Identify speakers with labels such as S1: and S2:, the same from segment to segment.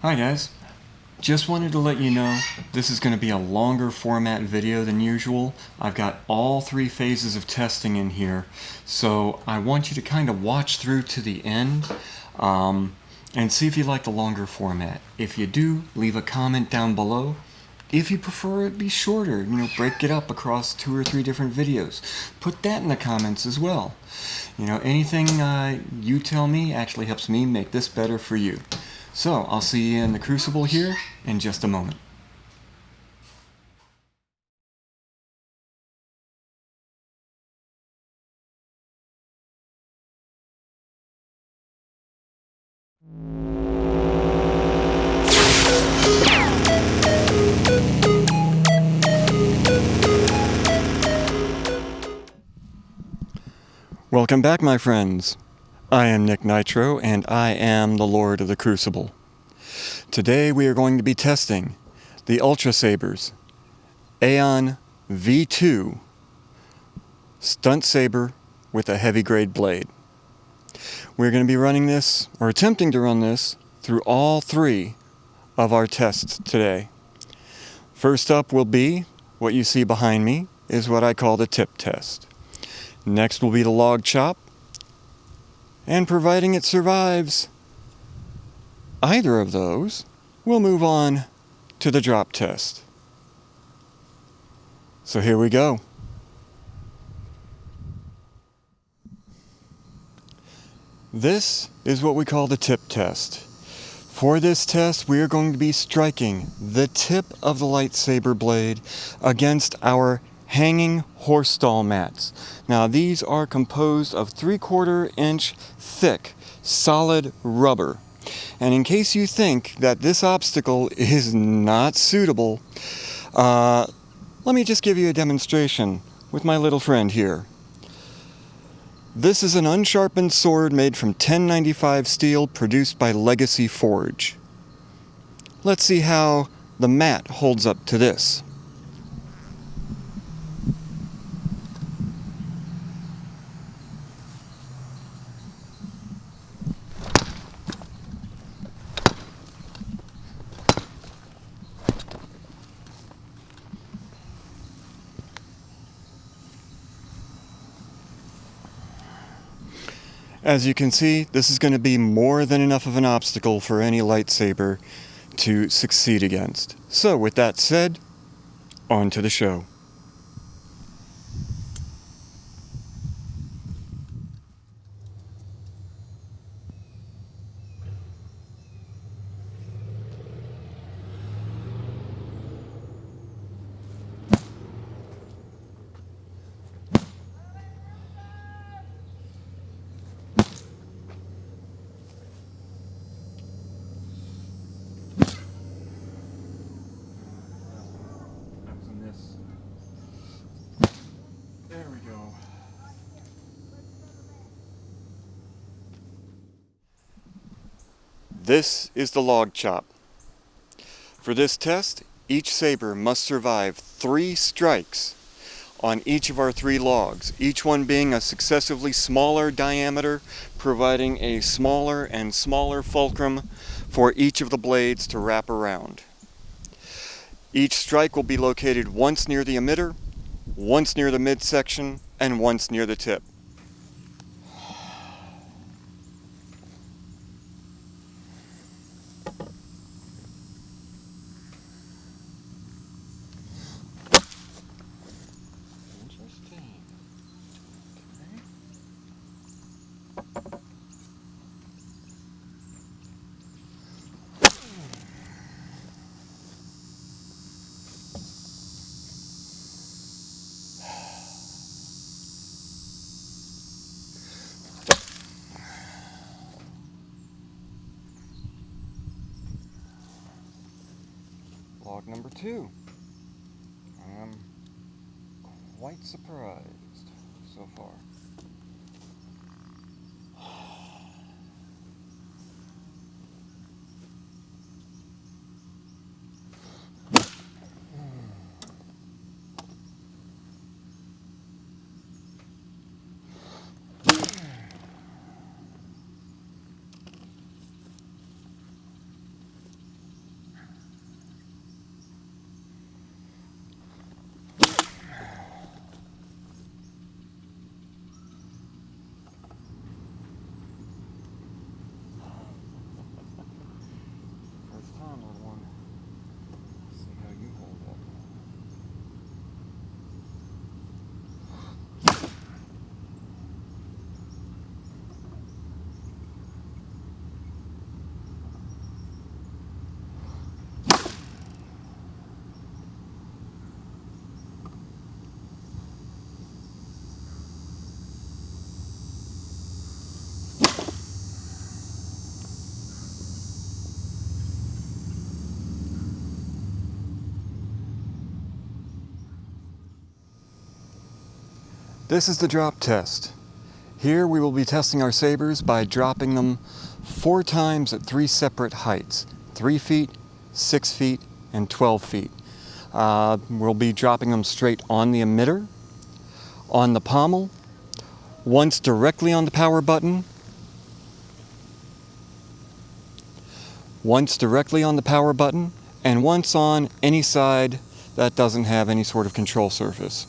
S1: Hi guys, just wanted to let you know this is going to be a longer format video than usual. I've got all three phases of testing in here, so I want you to kind of watch through to the end and see if you like the longer format. If you do, leave a comment down below. If you prefer it be shorter, break it up across 2 or 3 different videos. Put that in the comments as well. Anything you tell me actually helps me make this better for you. So, I'll see you in the Crucible here in just a moment. Welcome back, my friends. I am Nick Nitro, and I am the Lord of the Crucible. Today we are going to be testing the UltraSabers Aeon V2 Stunt Saber with a heavy grade blade. We're going to be running this, or attempting to run this, through all 3 of our tests today. First up will be, what you see behind me, is what I call the tip test. Next will be the log chop, and providing it survives either of those, we'll move on to the drop test. So here we go. This is what we call the tip test. For this test, we are going to be striking the tip of the lightsaber blade against our hanging horse stall mats. Now, these are composed of 3/4 inch thick, solid rubber. And in case you think that this obstacle is not suitable, let me just give you a demonstration with my little friend here. This is an unsharpened sword made from 1095 steel produced by Legacy Forge. Let's see how the mat holds up to this. As you can see, this is going to be more than enough of an obstacle for any lightsaber to succeed against. So with that said, on to the show. There we go. This is the log chop. For this test, each saber must survive 3 strikes on each of our 3 logs, each one being a successively smaller diameter, providing a smaller and smaller fulcrum for each of the blades to wrap around. Each strike will be located once near the emitter, once near the midsection, and once near the tip. Interesting. Log number 2. I'm quite surprised so far. This is the drop test. Here we will be testing our sabers by dropping them 4 times at 3 separate heights, 3 feet, 6 feet, and 12 feet. We'll be dropping them straight on the emitter, on the pommel, once directly on the power button, once directly on the power button, and once on any side that doesn't have any sort of control surface.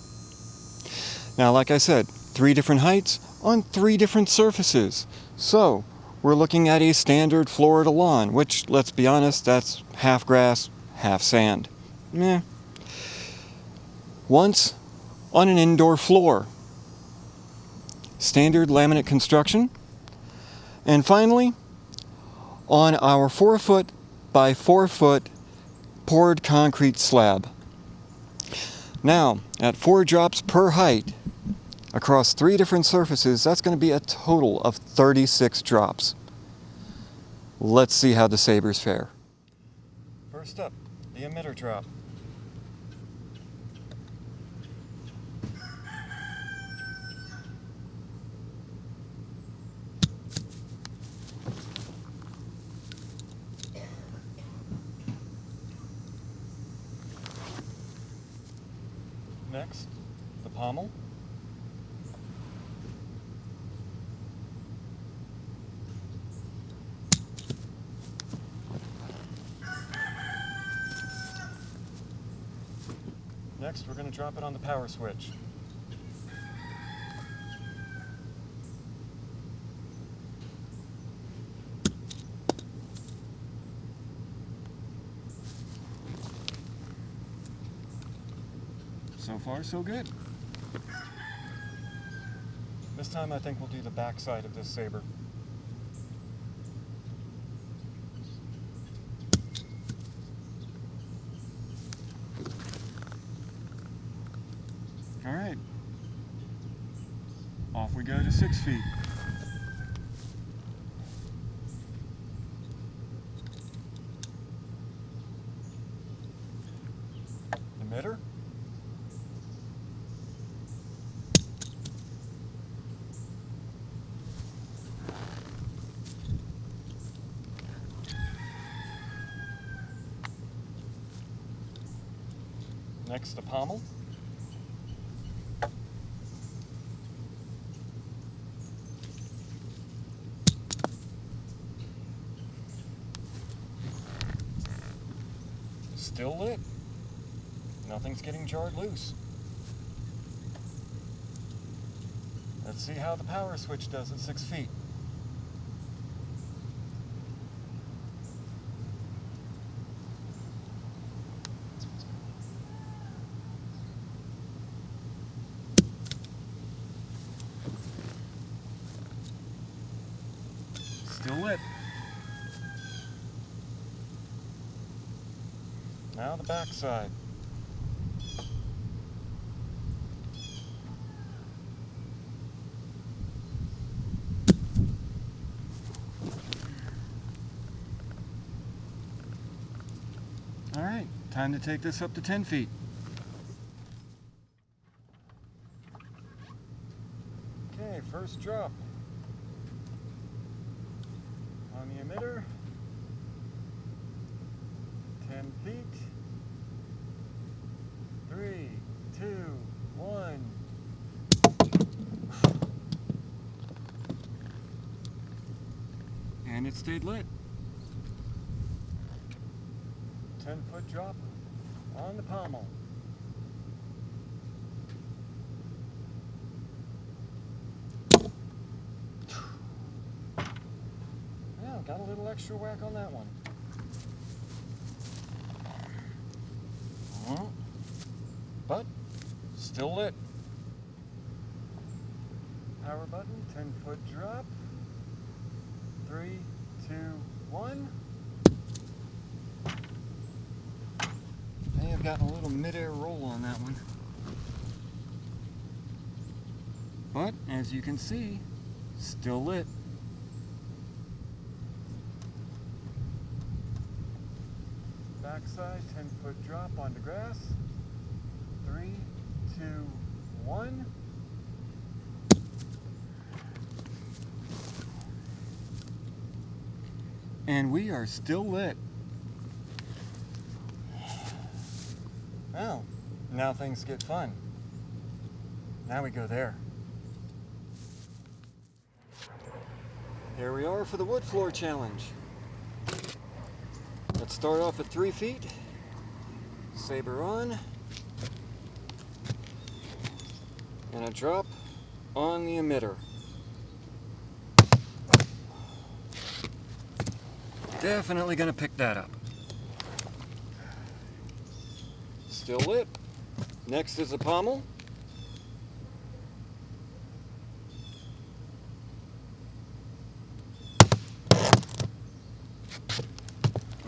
S1: Now, like I said, 3 different heights on 3 different surfaces. So, we're looking at a standard Florida lawn, which, let's be honest, that's half grass, half sand. Meh. Once on an indoor floor. Standard laminate construction. And finally, on our 4-foot by 4-foot poured concrete slab. Now, at 4 drops per height, across 3 different surfaces, that's going to be a total of 36 drops. Let's see how the sabers fare. First up, the emitter drop. Next, the pommel. Next, we're going to drop it on the power switch. So far, so good. This time I think we'll do the back side of this saber. Alright. Off we go to 6 feet. Emitter. Next, the pommel. Still lit. Nothing's getting jarred loose. Let's see how the power switch does at 6 feet. Still lit. Now the back side. All right, time to take this up to 10 feet. Okay, first drop. On the emitter, 10 feet, 3, 2, 1. And it stayed lit. 10-foot drop on the pommel. Yeah, got a little extra whack on that one. But still lit. Power button, 10-foot drop. 3, 2, 1. May have gotten a little mid-air roll on that one. But as you can see, still lit. Backside, 10-foot drop onto grass. 3, 2, 1. And we are still lit. Well, now things get fun. Now we go there. Here we are for the wood floor challenge. Let's start off at 3 feet. Saber on. And a drop on the emitter. Definitely gonna pick that up. Still lit. Next is the pommel.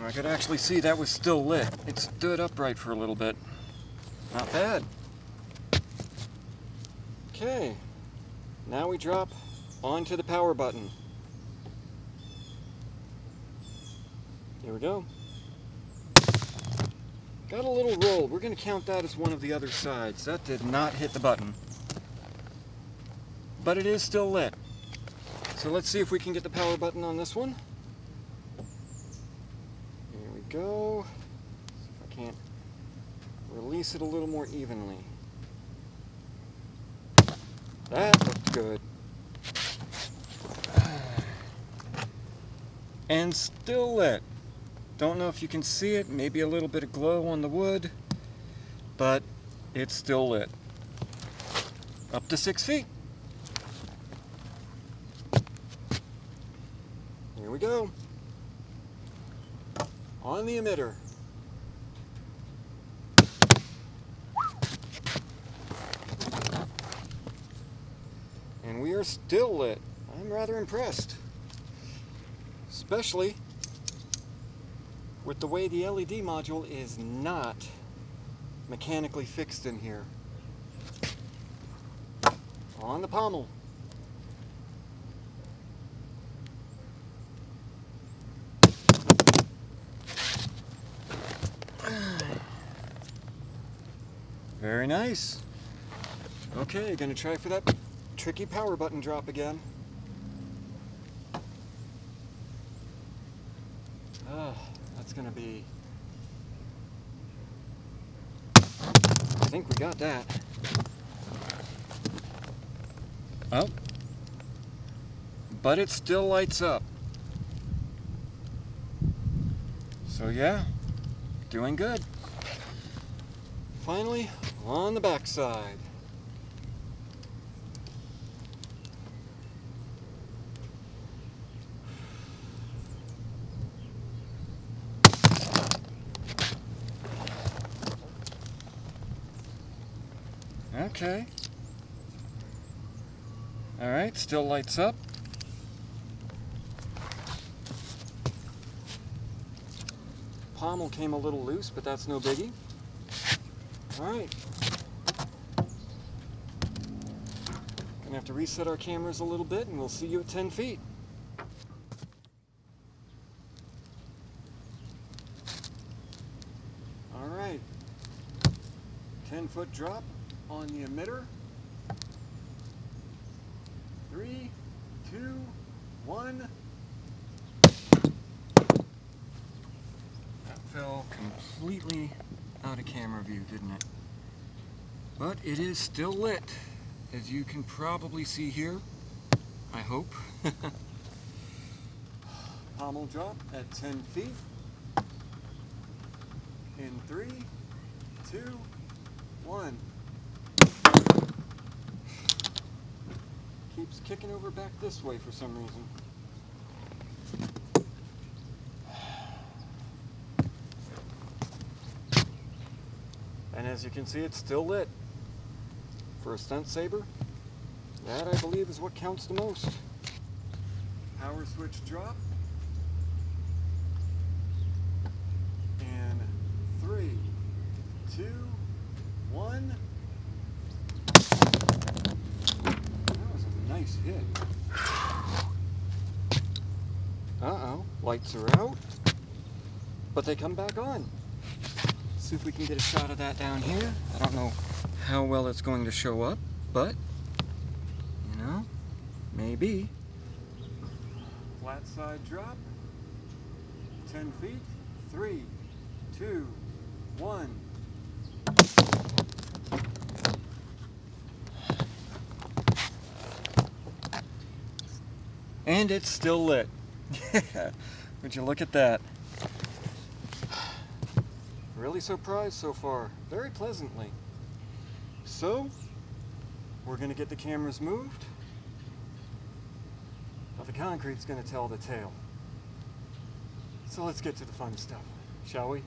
S1: I could actually see that was still lit. It stood upright for a little bit. Not bad. Okay, now we drop onto the power button. Here we go. Got a little roll. We're going to count that as one of the other sides. That did not hit the button. But it is still lit. So let's see if we can get the power button on this one. Here we go. See if I can't release it a little more evenly. That looked good. And still lit. Don't know if you can see it, maybe a little bit of glow on the wood, but it's still lit. Up to 6 feet. Here we go. On the emitter. And we are still lit. I'm rather impressed. Especially with the way the LED module is not mechanically fixed in here. On the pommel. Very nice. Okay, gonna try for that tricky power button drop again. That's gonna be... I think we got that. Oh. But it still lights up. So yeah, doing good. Finally, on the back side. Okay. Alright, still lights up. Pommel came a little loose, but that's no biggie. Alright. Gonna have to reset our cameras a little bit, and we'll see you at 10 feet. Alright. 10-foot drop on the emitter. 3, 2, 1. That fell completely out of camera view, didn't it? But it is still lit, as you can probably see here. I hope. Pommel drop at 10 feet. In 3, 2, 1. Keeps kicking over back this way for some reason. And as you can see, it's still lit. For a stunt saber, that I believe is what counts the most. Power switch drop. And 3, 2, 1. Nice hit. Uh-oh, lights are out, but they come back on. See if we can get a shot of that down here. I don't know how well it's going to show up, but, you know, maybe. Flat side drop. 10 feet. 3, 2, 1. And it's still lit. Would you look at that? Really surprised so far, very pleasantly. So, we're going to get the cameras moved, but the concrete's going to tell the tale. So let's get to the fun stuff, shall we?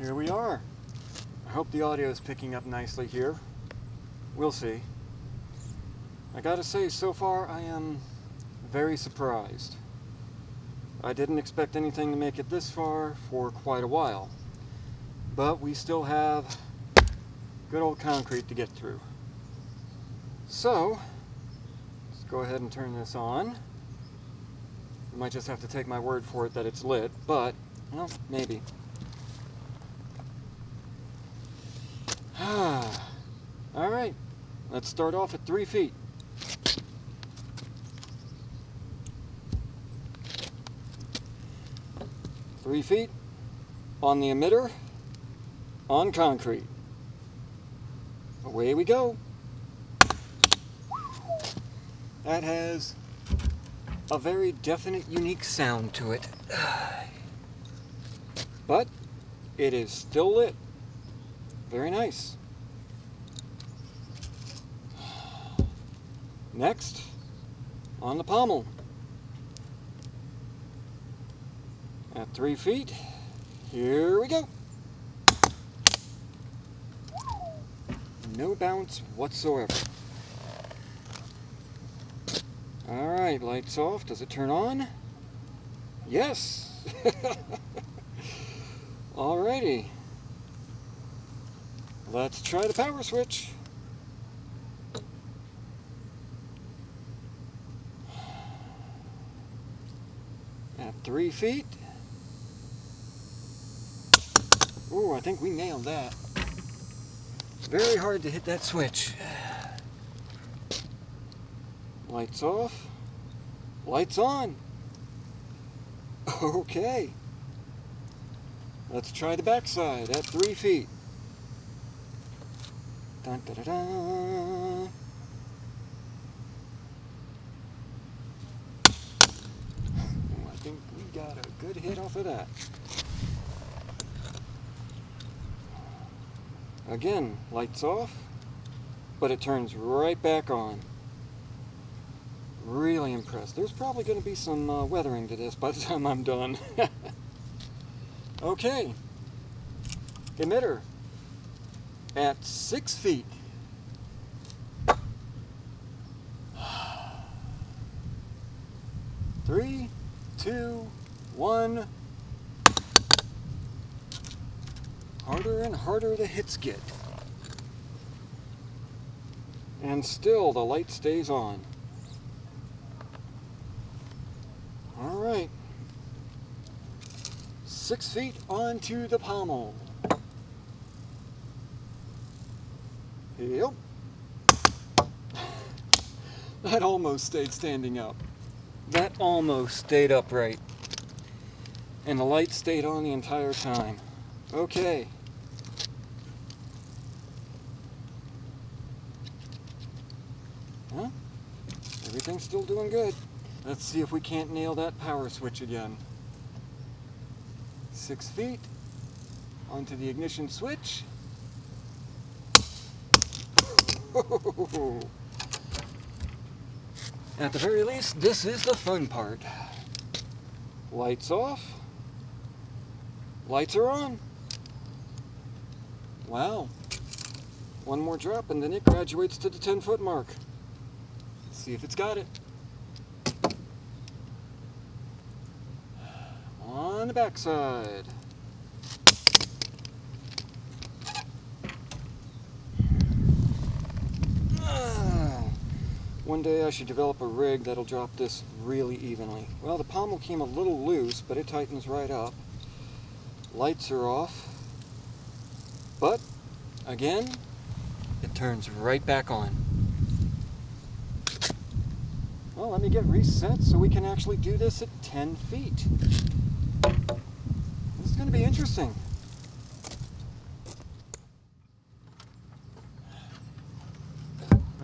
S1: Here we are. I hope the audio is picking up nicely here. We'll see. I gotta say, so far I am very surprised. I didn't expect anything to make it this far for quite a while, but we still have good old concrete to get through. So, let's go ahead and turn this on. You might just have to take my word for it that it's lit, but, well, maybe. Alright, let's start off at 3 feet. Three feet on the emitter, on concrete. Away we go. That has a very definite, unique sound to it. But it is still lit. Very nice. Next, on the pommel. At 3 feet, here we go. No bounce whatsoever. Alright, lights off. Does it turn on? Yes! Alrighty. Let's try the power switch. At 3 feet. Ooh, I think we nailed that. Very hard to hit that switch. Lights off. Lights on. Okay. Let's try the backside at 3 feet. Dun, da, da, da. I think we got a good hit off of that. Again, lights off, but it turns right back on. Really impressed. There's probably going to be some weathering to this by the time I'm done. Okay. Emitter at 6 feet. Three, two, one. Harder and harder the hits get. And still the light stays on. Alright. 6 feet onto the pommel. Yep. That almost stayed standing up. That almost stayed upright. And the light stayed on the entire time. Okay. Huh? Everything's still doing good. Let's see if we can't nail that power switch again. 6 feet onto the ignition switch. At the very least, this is the fun part. Lights off. Lights are on. Wow. One more drop and then it graduates to the 10-foot mark. Let's see if it's got it. On the backside. One day I should develop a rig that'll drop this really evenly. Well, the pommel came a little loose, but it tightens right up. Lights are off. But, again, it turns right back on. Well, let me get reset so we can actually do this at 10 feet. This is going to be interesting.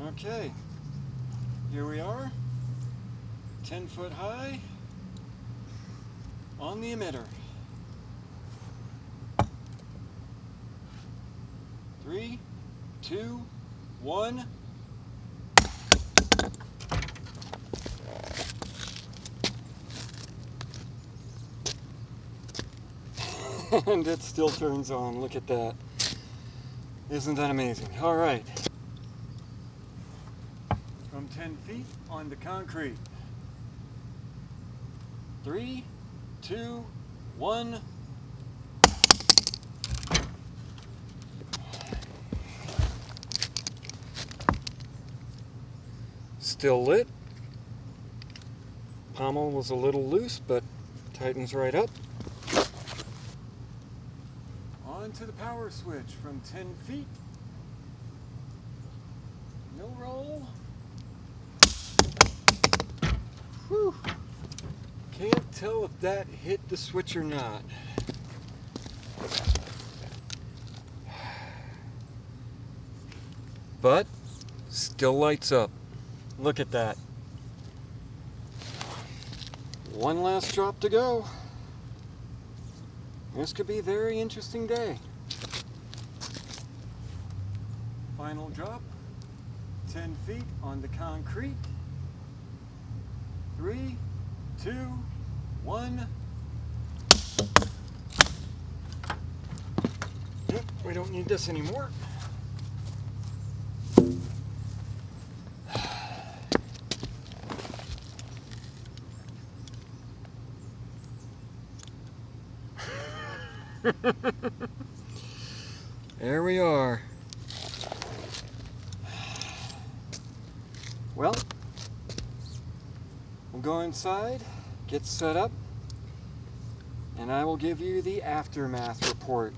S1: Okay, here we are, 10 foot high, on the emitter. 3, 2, 1. And it still turns on. Look at that. Isn't that amazing? All right. From 10 feet onto concrete. 3, 2, 1. Still lit. Pommel was a little loose, but tightens right up. On to the power switch from 10 feet. No roll. Whew. Can't tell if that hit the switch or not. But still lights up. Look at that. One last drop to go. This could be a very interesting day. Final drop. 10 feet on the concrete. 3, 2, 1. Yep, we don't need this anymore. There we are. Well, we'll go inside, get set up, and I will give you the aftermath report.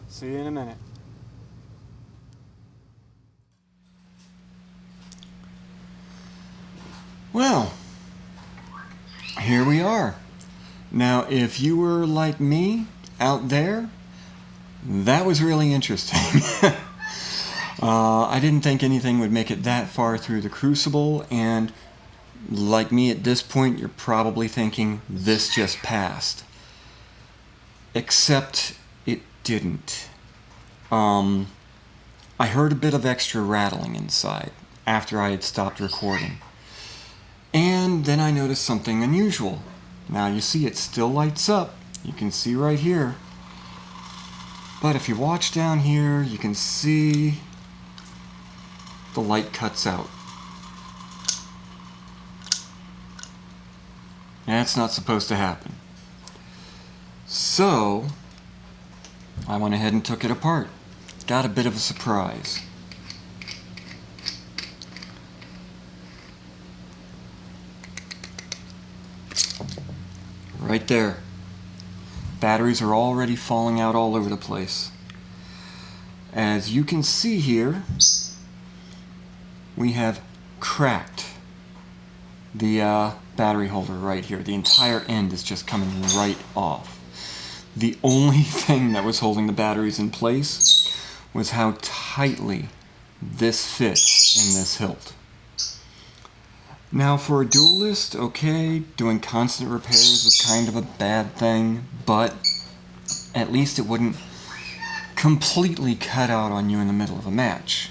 S1: See you in a minute. Well, here we are. Now, if you were like me out there, that was really interesting. I didn't think anything would make it that far through the Crucible, and like me at this point, you're probably thinking this just passed. Except it didn't. I heard a bit of extra rattling inside after I had stopped recording. And then I noticed something unusual. Now you see it still lights up. You can see right here. But if you watch down here, you can see the light cuts out. That's not supposed to happen. So, I went ahead and took it apart. Got a bit of a surprise. Right there. Batteries are already falling out all over the place. As you can see here, we have cracked the battery holder right here. The entire end is just coming right off. The only thing that was holding the batteries in place was how tightly this fits in this hilt. Now for a duelist, okay, doing constant repairs is kind of a bad thing, but at least it wouldn't completely cut out on you in the middle of a match.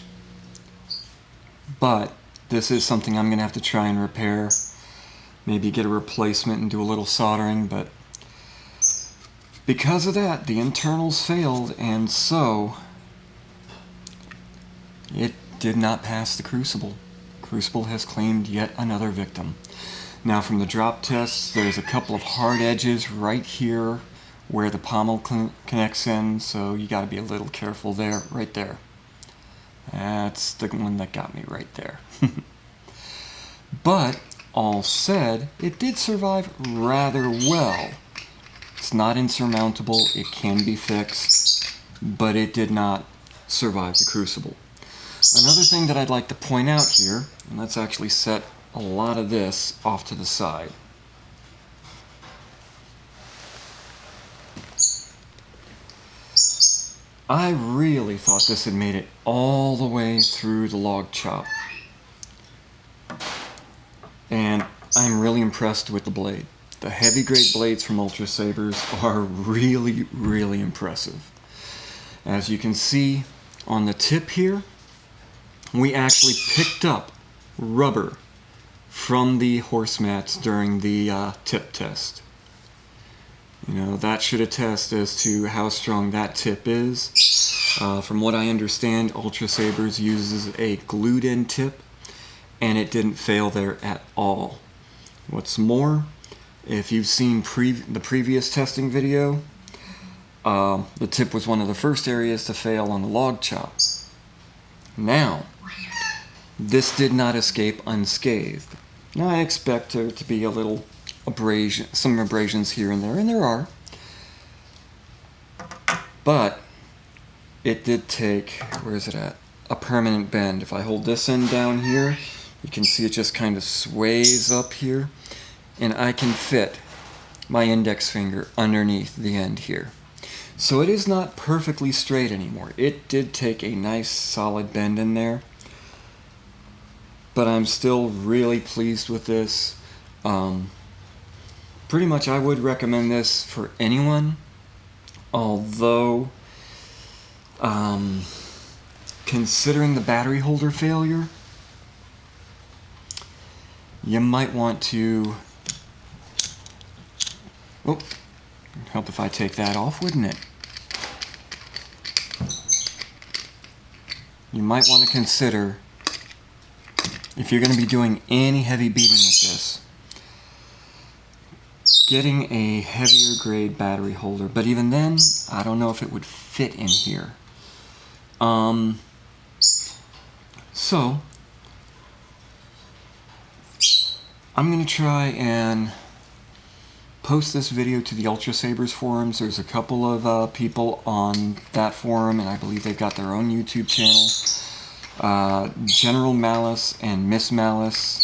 S1: But this is something I'm going to have to try and repair. Maybe get a replacement and do a little soldering, but because of that, the internals failed, and so it did not pass the Crucible. Crucible has claimed yet another victim. Now from the drop tests, there's a couple of hard edges right here where the pommel connects in, so you got to be a little careful there, right there. That's the one that got me right there. But all said, it did survive rather well. It's not insurmountable, it can be fixed, but it did not survive the Crucible. Another thing that I'd like to point out here, and let's actually set a lot of this off to the side. I really thought this had made it all the way through the log chop. And I'm really impressed with the blade. The heavy grade blades from UltraSabers are really, really impressive. As you can see on the tip here, we actually picked up rubber from the horse mats during the tip test. You know, that should attest as to how strong that tip is. From what I understand, UltraSabers uses a glued-in tip, and it didn't fail there at all. What's more, if you've seen the previous testing video, the tip was one of the first areas to fail on the log chop. Now, this did not escape unscathed. Now I expect there to be a little abrasion, some abrasions here and there are. But it did take, where is it at? A permanent bend. If I hold this end down here, you can see it just kind of sways up here, and I can fit my index finger underneath the end here. So it is not perfectly straight anymore. It did take a nice solid bend in there, but I'm still really pleased with this. Pretty much I would recommend this for anyone, although considering the battery holder failure, you might want to, oh, help if I take that off, wouldn't it? You might want to consider, if you're going to be doing any heavy beating with this, getting a heavier grade battery holder. But even then, I don't know if it would fit in here. So I'm going to try and post this video to the UltraSabers forums. There's a couple of people on that forum, and I believe they've got their own YouTube channel. General Malice and Miss Malice.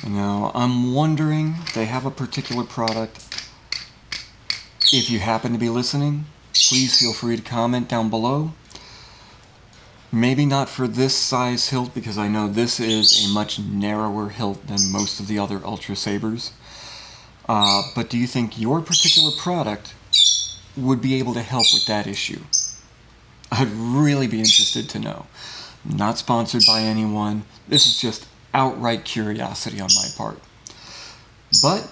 S1: You know, I'm wondering, they have a particular product. If you happen to be listening, please feel free to comment down below. Maybe not for this size hilt, because I know this is a much narrower hilt than most of the other UltraSabers. But do you think your particular product would be able to help with that issue? I'd really be interested to know. Not sponsored by anyone. This is just outright curiosity on my part. But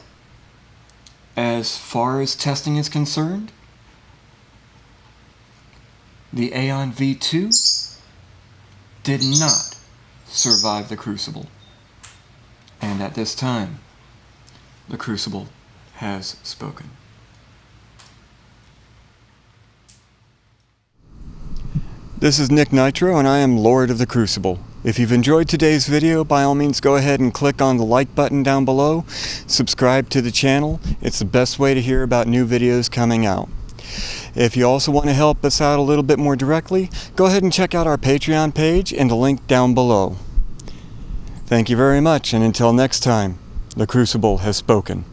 S1: as far as testing is concerned, the Aeon V2 did not survive the Crucible. And at this time, the Crucible has spoken. This is Nick Nitro, and I am Lord of the Crucible. If you've enjoyed today's video, by all means go ahead and click on the like button down below. Subscribe to the channel. It's the best way to hear about new videos coming out. If you also want to help us out a little bit more directly, go ahead and check out our Patreon page and the link down below. Thank you very much, and until next time, the Crucible has spoken.